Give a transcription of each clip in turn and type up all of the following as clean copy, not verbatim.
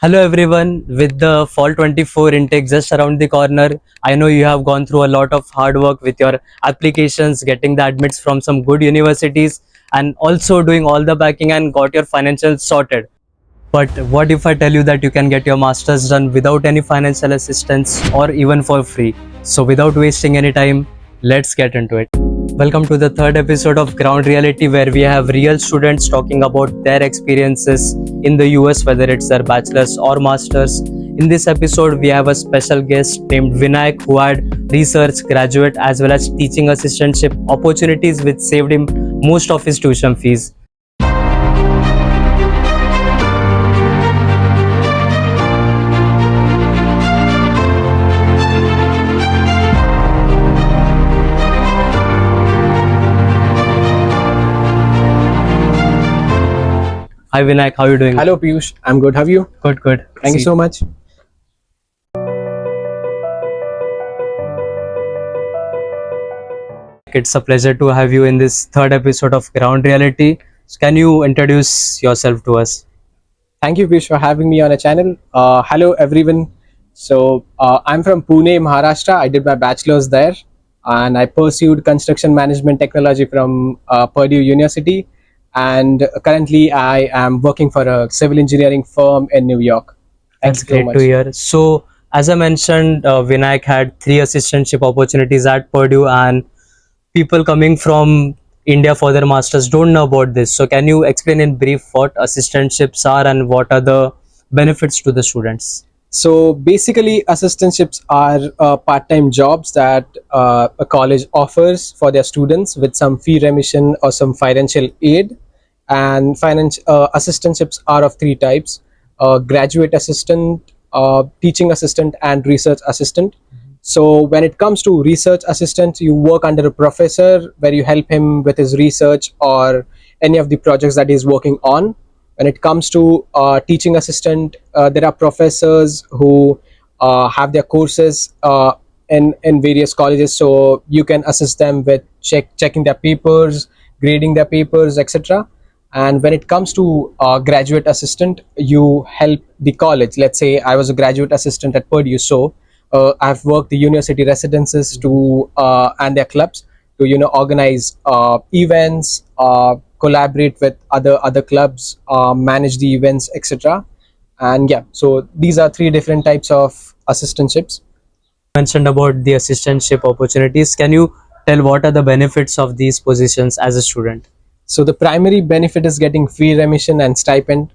Hello everyone, with the fall 24 intake just around the corner, I know you have gone through a lot of hard work with your applications, getting the admits from some good universities, and also doing all the backing and got your financials sorted. But what if I tell you that you can get your masters done without any financial assistance or even for free? So without wasting any time, let's get into it. Welcome to the third episode of Ground Reality, where we have real students talking about their experiences in the US, whether it's their bachelor's or master's. In this episode, we have a special guest named Vinayak, who had research, graduate, as well as teaching assistantship opportunities, which saved him most of his tuition fees. Hi Vinayak, how are you doing? Hello Piyush, I'm good. How are you? Good, good. Thank you so much. It's a pleasure to have you in this third episode of Ground Reality. So can you introduce yourself to us? Thank you Piyush for having me on a channel. Hello everyone. I'm from Pune, Maharashtra. I did my bachelor's there and I pursued construction management technology from Purdue University. And currently I am working for a civil engineering firm in New York. Thank That's you so great to much. hear. So, as I mentioned, Vinayak had three assistantship opportunities at Purdue, and people coming from India for their masters don't know about this. So, can you explain in brief what assistantships are and what are the benefits to the students? So basically, assistantships are part-time jobs that a college offers for their students with some fee remission or some financial aid. And assistantships are of three types: graduate assistant, teaching assistant, and research assistant. So when it comes to research assistant, you work under a professor where you help him with his research or any of the projects that he's working on. When it comes to teaching assistant, there are professors who have their courses in various colleges, so you can assist them with checking their papers, grading their papers, etc. And when it comes to graduate assistant, you help the college. Let's say I was a graduate assistant at Purdue, so I've worked the university residences to and their clubs to organize events, collaborate with other clubs, manage the events, etc. And yeah, so these are three different types of assistantships. Mentioned about the assistantship opportunities. Can you tell what are the benefits of these positions as a student? So the primary benefit is getting fee remission and stipend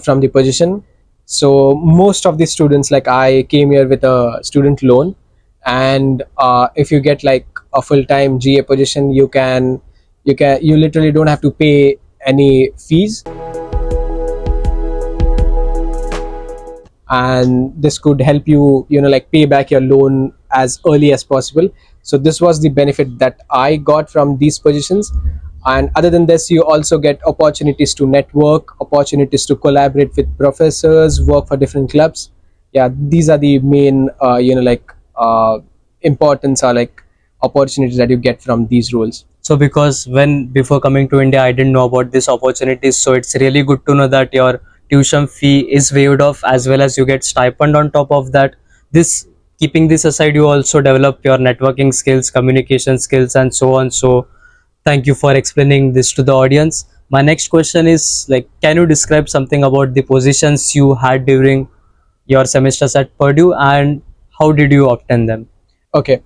from the position. So most of the students, like I came here with a student loan, and if you get like a full-time GA position, you literally don't have to pay any fees, and this could help you like pay back your loan as early as possible. So this was the benefit that I got from these positions. And other than this, you also get opportunities to network, opportunities to collaborate with professors, work for different clubs. Yeah, these are the main importance or like opportunities that you get from these roles. So because when before coming to India, I didn't know about these opportunities. So it's really good to know that your tuition fee is waived off, as well as you get stipend on top of that. This, keeping this aside, you also develop your networking skills, communication skills, and so on. So thank you for explaining this to the audience. My next question is like, can you describe something about the positions you had during your semesters at Purdue, and how did you obtain them? Okay.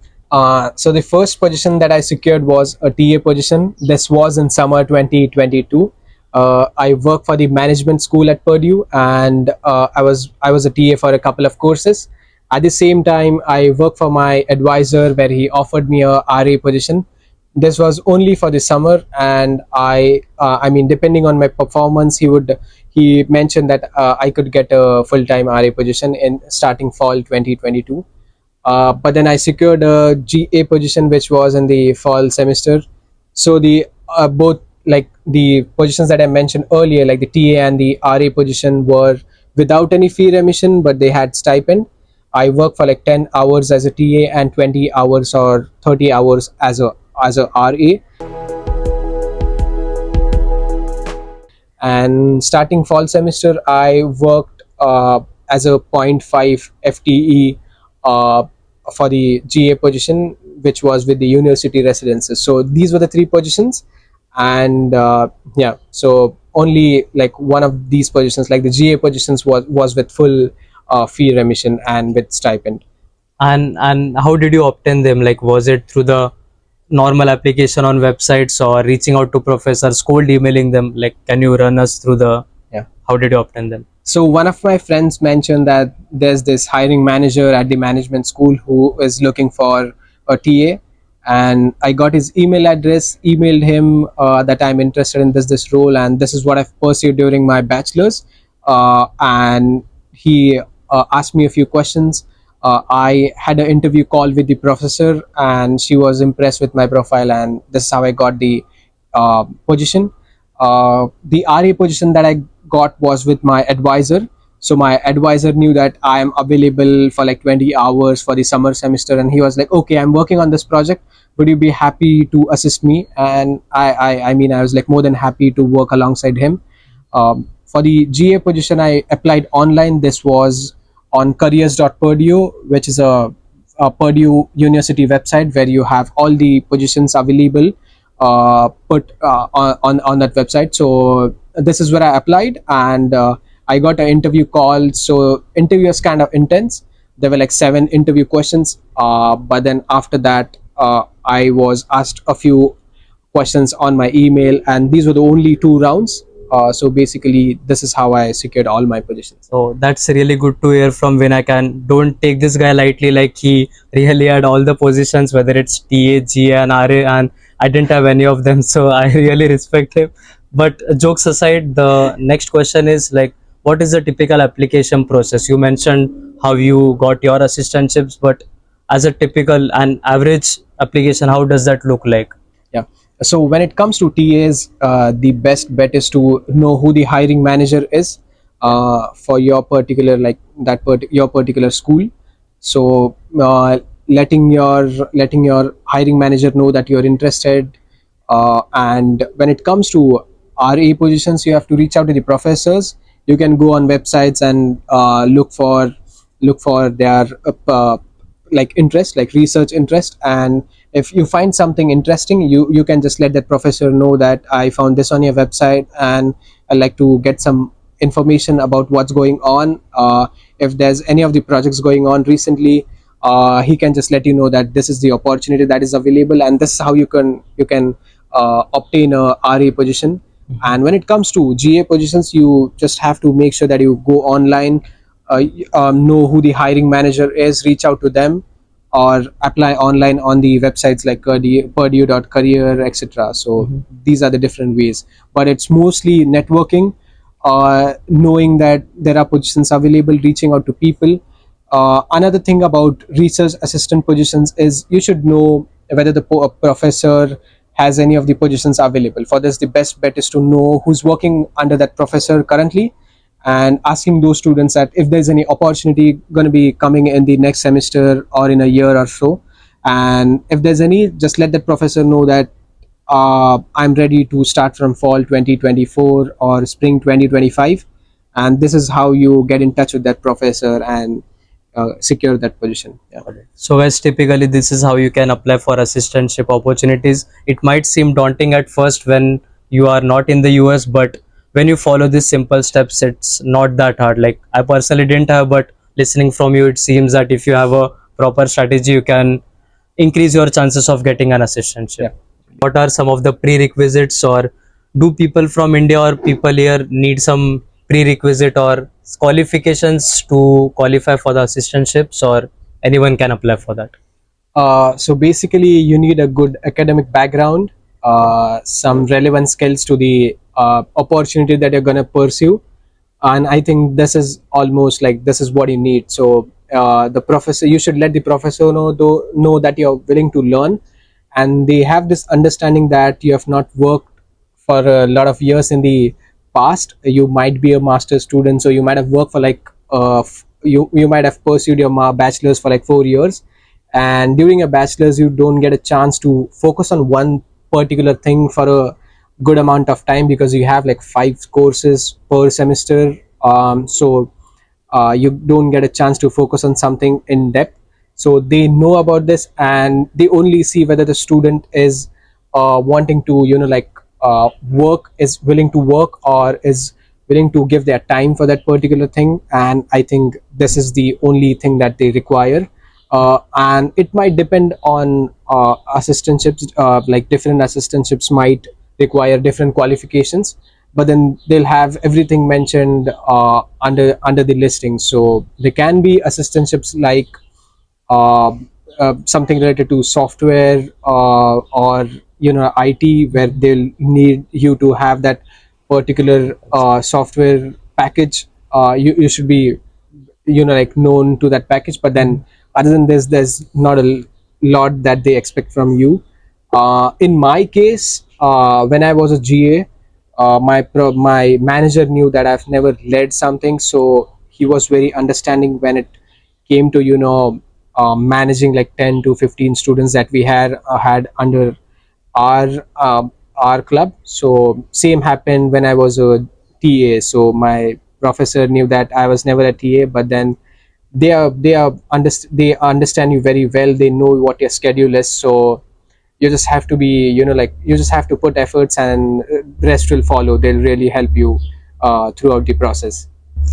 So the first position that I secured was a TA position. This was in summer 2022. I worked for the management school at Purdue, and I was a TA for a couple of courses. At the same time, I worked for my advisor, where he offered me a RA position. This was only for the summer, and I mean, depending on my performance, he mentioned that I could get a full-time RA position in starting fall 2022. But then I secured a GA position, which was in the fall semester. So the both, like the positions that I mentioned earlier, like the TA and the RA position, were without any fee remission, but they had stipend. I worked for like 10 hours as a TA and 20 hours or 30 hours as a RA. And starting fall semester, I worked as a point 0.5 FTE uh, for the GA position, which was with the university residences. So these were the three positions, and yeah, so only like one of these positions, like the GA positions, was with full fee remission and with stipend. And how did you obtain them? Like, was it through the normal application on websites or reaching out to professors, cold emailing them? Like, can you run us through the Yeah. how did you obtain them? So one of my friends mentioned that there's this hiring manager at the management school who is looking for a TA, and I got his email address, emailed him that I'm interested in this role, and this is what I've pursued during my bachelor's. And he asked me a few questions. I had an interview call with the professor, and she was impressed with my profile, and this is how I got the position. The RA position that I got was with my advisor. So my advisor knew that I am available for like 20 hours for the summer semester, and he was like, "Okay, I'm working on this project. Would you be happy to assist me?" And I mean, I was like more than happy to work alongside him. For the GA position, I applied online. This was on careers.purdue, which is a Purdue University website where you have all the positions available put on that website. So this is where I applied, and I got an interview call. So interview was kind of intense. There were like 7 interview questions, but then after that, I was asked a few questions on my email, and these were the only 2 rounds. So basically, this is how I secured all my positions. So that's really good to hear from Vinayak. And don't take this guy lightly. Like, he really had all the positions, whether it's TA, GA, and RA, and I didn't have any of them. So I really respect him. But jokes aside, the next question is like, what is the typical application process? You mentioned how you got your assistantships, but as a typical and average application, how does that look like? Yeah. So when it comes to TAs, the best bet is to know who the hiring manager is for your particular your particular school. So letting your hiring manager know that you're interested. And when it comes to RA positions, you have to reach out to the professors. You can go on websites and look for their like interest, like research interest, and if you find something interesting, you can just let that professor know that I found this on your website, and I'd like to get some information about what's going on. If there's any of the projects going on recently, he can just let you know that this is the opportunity that is available, and this is how you can obtain a RA position. And when it comes to GA positions, you just have to make sure that you go online, know who the hiring manager is, reach out to them, or apply online on the websites like Purdue.career, etc. So these are the different ways, but it's mostly networking, knowing that there are positions available, reaching out to people. Another thing about research assistant positions is you should know whether the professor has any of the positions available. For this, the best bet is to know who's working under that professor currently, and asking those students that if there's any opportunity going to be coming in the next semester or in a year or so, and if there's any, just let that professor know that I'm ready to start from fall 2024 or spring 2025, and this is how you get in touch with that professor and secure that position. Yeah. So guys, typically this is how you can apply for assistantship opportunities. It might seem daunting at first when you are not in the US, but when you follow these simple steps, it's not that hard. Like, I personally didn't have, but listening from you, it seems that if you have a proper strategy, you can increase your chances of getting an assistantship. Yeah. What are some of the prerequisites, or do people from India or people here need some prerequisite or qualifications to qualify for the assistantships, or anyone can apply for that? So basically, you need a good academic background, some relevant skills to the opportunity that you're going to pursue, and I think this is almost like this is what you need. So the professor, you should let the professor know that you're willing to learn, and they have this understanding that you have not worked for a lot of years in the past. You might be a master's student, so you might have worked for like you might have pursued your bachelor's for like 4 years, and during a bachelor's you don't get a chance to focus on one particular thing for a good amount of time because you have like 5 courses per semester. So you don't get a chance to focus on something in depth. So they know about this, and they only see whether the student is wanting to, work, is willing to work, or is willing to give their time for that particular thing. And I think this is the only thing that they require. And it might depend on assistantships. Like different assistantships might require different qualifications, but then they'll have everything mentioned under the listing. So there can be assistantships like uh, something related to software, or IT, where they'll need you to have that particular software package. You should be, like, known to that package. But then other than this, there's not a lot that they expect from you. In my case, when I was a GA, my manager knew that I've never led something, so he was very understanding when it came to, managing like 10 to 15 students that we had under our club. So same happened when I was a TA. So my professor knew that I was never a TA, but then they understand you very well. They know what your schedule is. So you just have to be, you just have to put efforts, and rest will follow. They'll really help you throughout the process.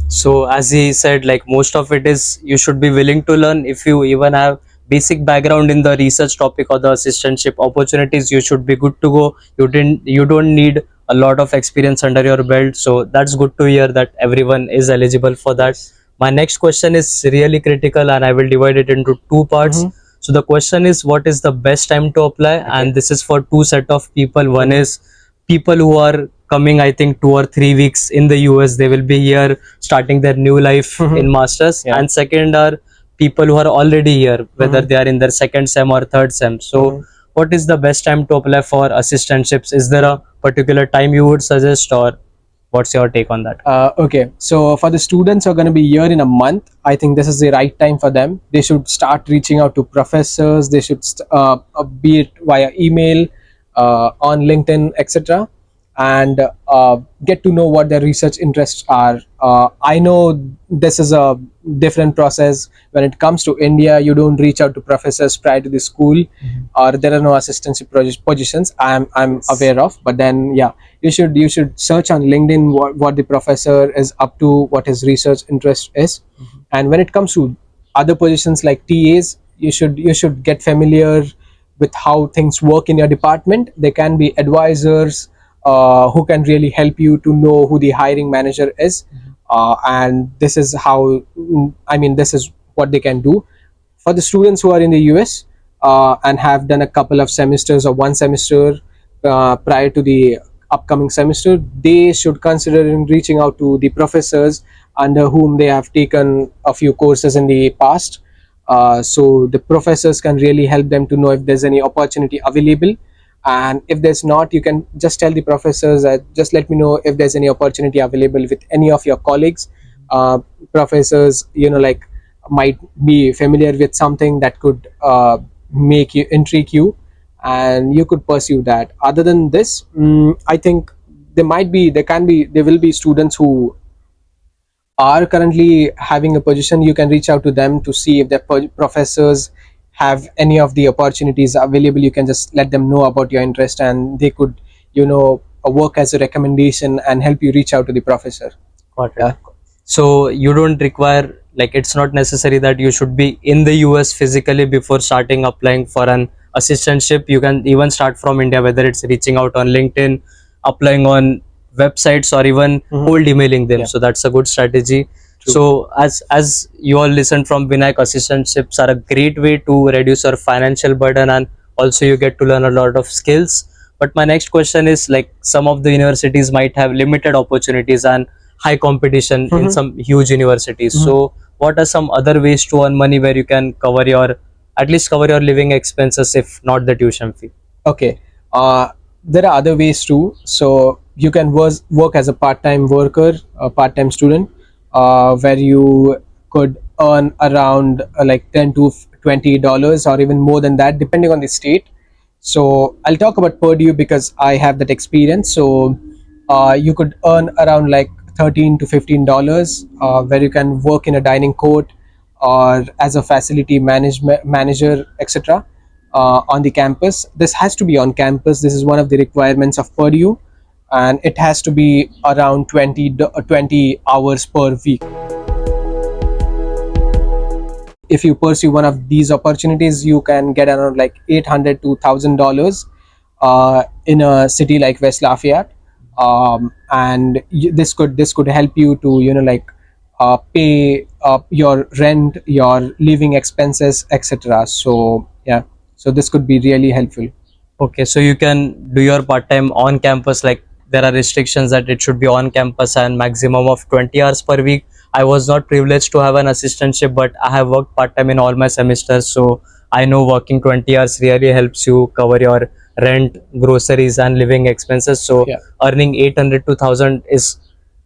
So as he said, like most of it is you should be willing to learn. If you even have basic background in the research topic or the assistantship opportunities, you should be good to go. You don't need a lot of experience under your belt. So that's good to hear that everyone is eligible for that. My next question is really critical, and I will divide it into two parts. So the question is, what is the best time to apply? And this is for two set of people. One is people who are coming, I think 2 or 3 weeks in the US. They will be here starting their new life in masters. Yeah. And second are people who are already here, whether they are in their second sem or third sem. So what is the best time to apply for assistantships? Is there a particular time you would suggest, or what's your take on that? Okay, so for the students who are going to be here in a month, I think this is the right time for them. They should start reaching out to professors. They should be it via email, on LinkedIn, etc., and get to know what their research interests are. I know this is a different process. When it comes to India, you don't reach out to professors prior to the school, or there are no assistantship positions. I'm aware of, but then yeah, you should search on LinkedIn what the professor is up to, what his research interest is. And when it comes to other positions like TAs, you should get familiar with how things work in your department. There can be advisors who can really help you to know who the hiring manager is. And this is how, this is what they can do. For the students who are in the US and have done a couple of semesters or one semester prior to the upcoming semester, they should consider in reaching out to the professors under whom they have taken a few courses in the past. So the professors can really help them to know if there's any opportunity available. And if there's not, you can just tell the professors that just let me know if there's any opportunity available with any of your colleagues. Professors, might be familiar with something that could make you intrigue you, and you could pursue that. Other than this, I think there will be students who are currently having a position. You can reach out to them to see if their professors have any of the opportunities available. You can just let them know about your interest, and they could, work as a recommendation and help you reach out to the professor. Got it. Yeah. So you don't require, like it's not necessary that you should be in the US physically before starting applying for an assistantship. You can even start from India, whether it's reaching out on LinkedIn, applying on websites, or even cold emailing them. Yeah. So that's a good strategy. True. So as you all listened from Vinayak, assistantships are a great way to reduce your financial burden, and also you get to learn a lot of skills. But my next question is, like some of the universities might have limited opportunities and high competition in some huge universities. So what are some other ways to earn money where you can at least cover your living expenses, if not the tuition fee? Okay, there are other ways too. So you can work as a part-time worker, a part-time student, where you could earn around like $10 to $20 or even more than that, depending on the state. So I'll talk about Purdue because I have that experience. So you could earn around like $13 to $15, where you can work in a dining court or as a facility management manager, etc. On the campus. This has to be on campus. This is one of the requirements of Purdue, and it has to be around 20 hours per week. If you pursue one of these opportunities, you can get around like $800 to $1,000 in a city like West Lafayette, and this could help you to pay your rent, your living expenses, etc. So yeah, so this could be really helpful. Okay, so you can do your part time on campus. Like there are restrictions that it should be on campus and maximum of 20 hours per week. I was not privileged to have an assistantship, but I have worked part time in all my semesters. So I know working 20 hours really helps you cover your rent, groceries, and living expenses. So Yeah. earning 800 to 1000 is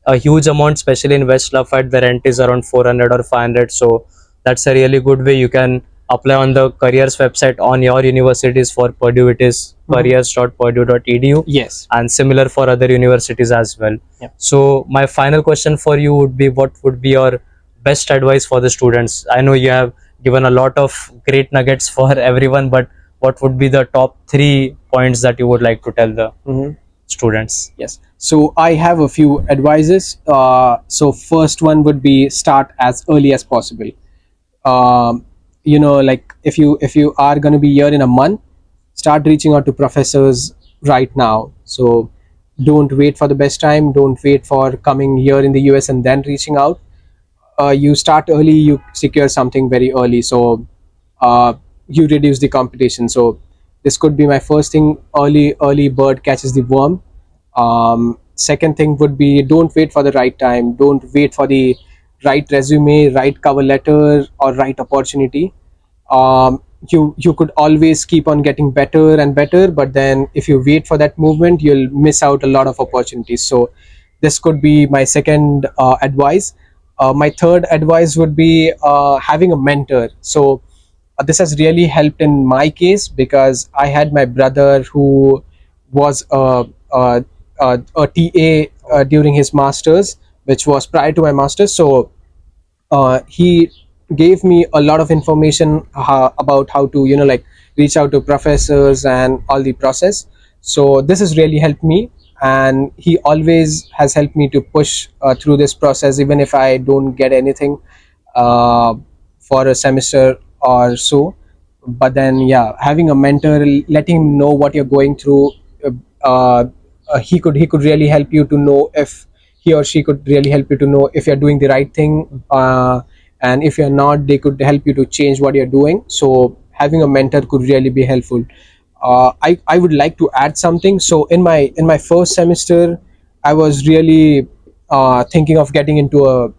a huge amount, especially in West Lafayette. The rent is around 400 or 500. So that's a really good way. You can apply on the careers website on your universities. For Purdue, it is careers.purdue.edu. Yes. And similar for other universities as well. Yeah. So my final question for you would be, what would be your best advice for the students? I know you have given a lot of great nuggets for everyone, but what would be the top 3 points that you would like to tell the students? Yes. So I have a few advices. So first one would be start as early as possible. Like if you are going to be here in a month, start reaching out to professors right now. So don't wait for the best time. Don't wait for coming here in the US and then reaching out. You start early, you secure something very early. So you reduce the competition. So this could be my first thing. Early bird catches the worm. Second thing would be, don't wait for the right time. Don't wait for the right resume, right cover letter, or right opportunity. You could always keep on getting better and better, but then if you wait for that movement, you'll miss out a lot of opportunities. So this could be my second advice. My third advice would be having a mentor. So this has really helped in my case, because I had my brother who was a TA during his masters, which was prior to my masters. So he gave me a lot of information about how to reach out to professors and all the process. So this has really helped me, and he always has helped me to push through this process, even if I don't get anything uh, for a semester or so. But then yeah, having a mentor, letting him know what you're going through, uh, uh, he could really help you to know if he or she could really help you to know if you're doing the right thing, and if you're not, they could help you to change what you're doing. So having a mentor could really be helpful. I would like to add something. So in my first semester, I was really thinking of getting into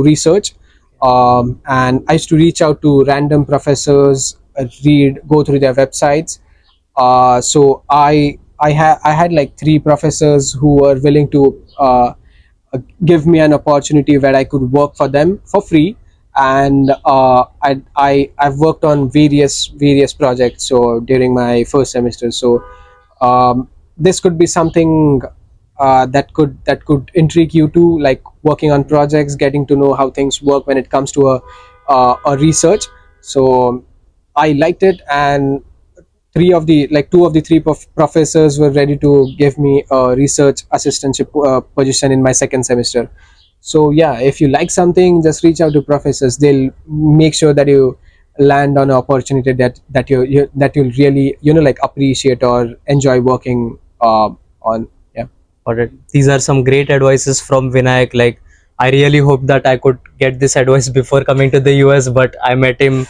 research, and I used to reach out to random professors, go through their websites. So I had like three professors who were willing to give me an opportunity where I could work for them for free, and I've worked on various projects. So during my first semester, so this could be something that could intrigue you too, like working on projects, getting to know how things work when it comes to a research. So I liked it, and two of the three professors were ready to give me a research assistantship position in my second semester. So yeah, if you like something, just reach out to professors. They'll make sure that you land on an opportunity that you'll really appreciate or enjoy working on. Yeah. Got it. These are some great advices from Vinayak. Like, I really hope that I could get this advice before coming to the US, but I met him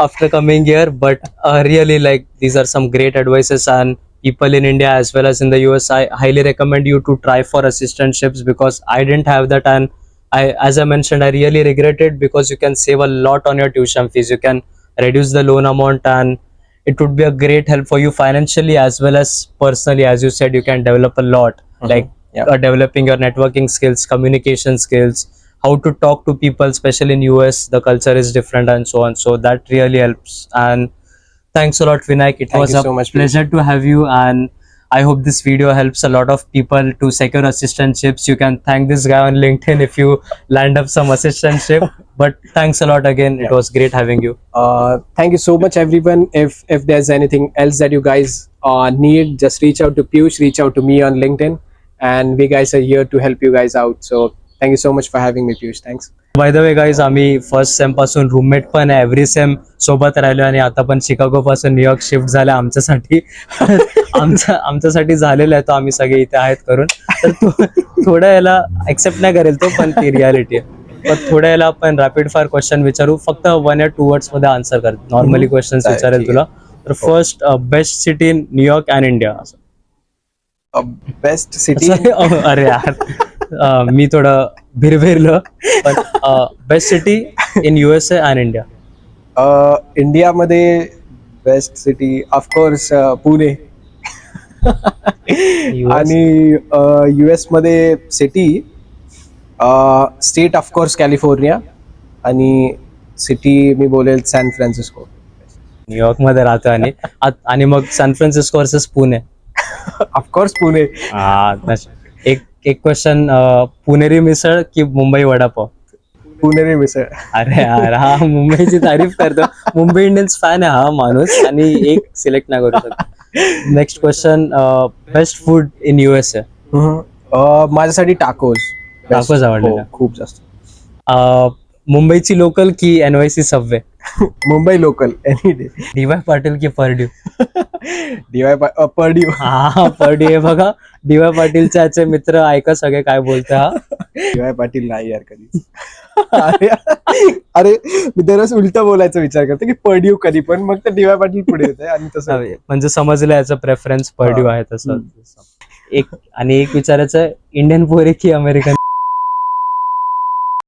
after coming here. But really, like, these are some great advices, and people in India as well as in the US, I highly recommend you to try for assistantships, because I didn't have that, and as I mentioned, I really regret it, because you can save a lot on your tuition fees. You can reduce the loan amount, and it would be a great help for you financially as well as personally. As you said, you can develop a lot, like Yeah. developing your networking skills, communication skills, how to talk to people, especially in US. The culture is different and so on. So that really helps. And thanks a lot, Vinayak. It Thank was you a so much, pleasure to have you. And I hope this video helps a lot of people to secure assistantships. You can thank this guy on LinkedIn if you land up some assistantship. But thanks a lot again. It was great having you. Thank you so much, everyone. If there's anything else that you guys need, just reach out to Piyush, reach out to me on LinkedIn, and we guys are here to help you guys out. So thank you so much for having me, Piyush. Thanks. By the way guys, आम्ही first sem पासून roommate पण आहे, every same सोबत राहिलो आणि आता पण Chicago पासून न्यूयॉर्क शिफ्ट झालं आमच्यासाठी. आमच्यासाठी झालेलं आहे, तो आम्ही सगळे इथे आहेत करून. तर थोड्या याला एक्सेप्ट नाही करेल तो, पण ती रियालिटी आहे. पण थोड्या याला आपण रॅपिड फायर क्वेश्चन विचारू, फक्त 1 या 2 वर्ड्स मध्ये आन्सर कर. नॉर्मली क्वेश्चन्स विचारेल तुला. तर first, best city in New York and India. Best city. अरे यार, मी थोडं भिरभिरलं, पण best city in USA and India. इंडियामध्ये बेस्ट सिटी ऑफकोर्स पुणे. आणि US मध्ये सिटी, स्टेट ऑफकोर्स कॅलिफोर्निया, आणि सिटी मी बोलेल सॅन फ्रान्सिस्को. न्यूयॉर्क मध्ये राहतो आणि मग San Francisco versus Pune. Of course Pune. एक क्वेश्चन, पुणेरी मिसळ की मुंबई वडापाव? पुणेरी मिसळ. अरे यार, हा मुंबईची तारीफ करतो. मुंबई इंडियन्स फॅन आहे हा माणूस, आणि एक सिलेक्ट नाही करू शकतो. Next question, best food in USA. माझ्यासाठी टाकोस. टाकोस आवडले खूप जास्त. मुंबईची लोकल की NYC Subway? Mumbai local any day. DY Patil की परड्यू? परड्यू. हा, परड्यू आहे बघा. DY पाटीलचे आजचे मित्र ऐका सगळे काय बोलते. हा, DY पाटील नाही यार कधी. अरे मी दररोज उलट बोलायचा विचार करतो की परड्यू कधी पण, मग तर DY पाटील पुढे येते. आणि तसं म्हणजे समजलं याचं प्रेफरन्स परड्यू आहे तसं. एक विचारायचं, इंडियन पोरी की अमेरिकन?